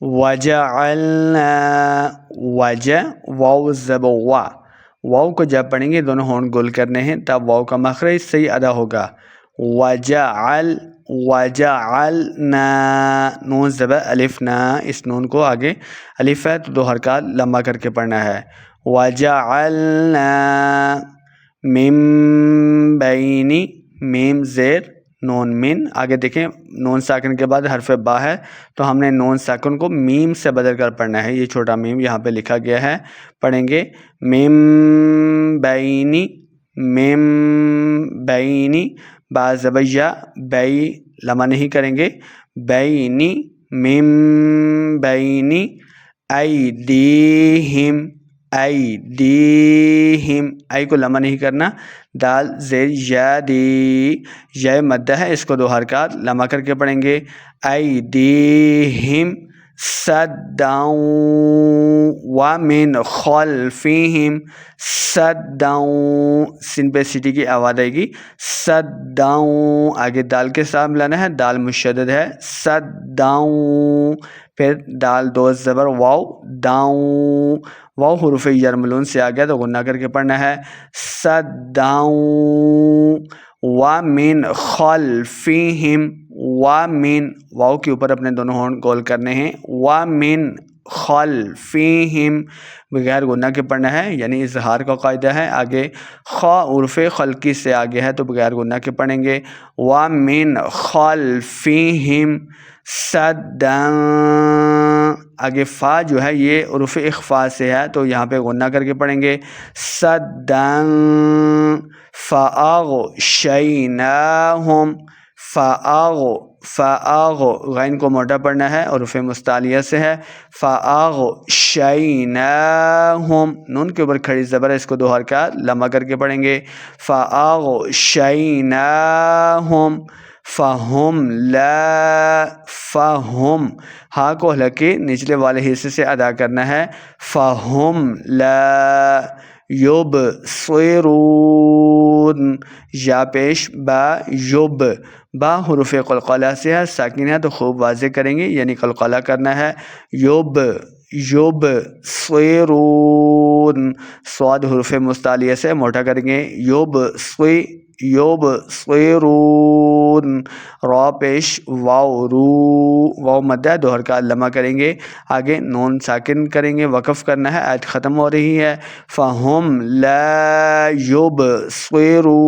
وجعلنا وج واو زب وا واو کو جب پڑھیں گے دونوں ہونٹ گول کرنے ہیں تب واو کا مخرج صحیح ادا ہوگا. وجعلنا نون زبر الف نا اس نون کو آگے الف ہے تو 2 حرکات لمبا کر کے پڑھنا ہے. وجعلنا من بینی میم زیر نون من آگے دیکھیں نون ساکن کے بعد حرف با ہے تو ہم نے نون ساکن کو میم سے بدل کر پڑھنا ہے. یہ چھوٹا میم یہاں پہ لکھا گیا ہے پڑھیں گے میم بینی با زبیہ بی لمبا نہیں کریں گے بینی میم بینی ایدیہم ای کو لمبا نہیں کرنا دال زیر یا دی یا مدہ ہے اس کو 2 حرکات لمبا کر کے پڑھیں گے ایدیہم صدا ومن خلفہم صدا سین پہ سیٹی کی آواز آئے گی صدا آگے دال کے ساتھ ملانا ہے دال مشدد ہے صدا پھر دال 2 زبر واو داؤں واو حروف یرملون سے آ گیا تو غنہ کر کے پڑھنا ہے صدا ومن خلفہم ومن واو کے اوپر اپنے دونوں ہونٹ گول کرنے ہیں ومن خلفہم بغیر غنہ کے پڑھنا ہے یعنی اظہار کا قاعدہ ہے. آگے خا حروف خلقی سے آگے ہے تو بغیر غنہ کے پڑھیں گے ومن خلفہم صدا آگے فا جو ہے یہ حروف اخفا سے ہے تو یہاں پہ غنہ کر کے پڑھیں گے صدا فاغ غین کو موٹا پڑھنا ہے حروف مستعلیہ سے ہے فاغشیناہم نون کے اوپر کھڑی زبر ہے اس کو 2 حرکات لمبا کر کے پڑھیں گے فاغشیناہم فہم ہاں کو ہلکے نچلے والے حصے سے ادا کرنا ہے فہم لا یبصرون یا پیش با یب با حروف قلقلہ سے ہے ساکن ہے تو خوب واضح کریں گے یعنی قلقلہ کرنا ہے یبصرون صاد حروف مستعلیہ سے موٹا کریں گے یبصرون را پیش واو واو مدہ 2 حرکات لمبا کریں گے آگے نون ساکن کریں گے وقف کرنا ہے آیت ختم ہو رہی ہے فہم لا یبصرون.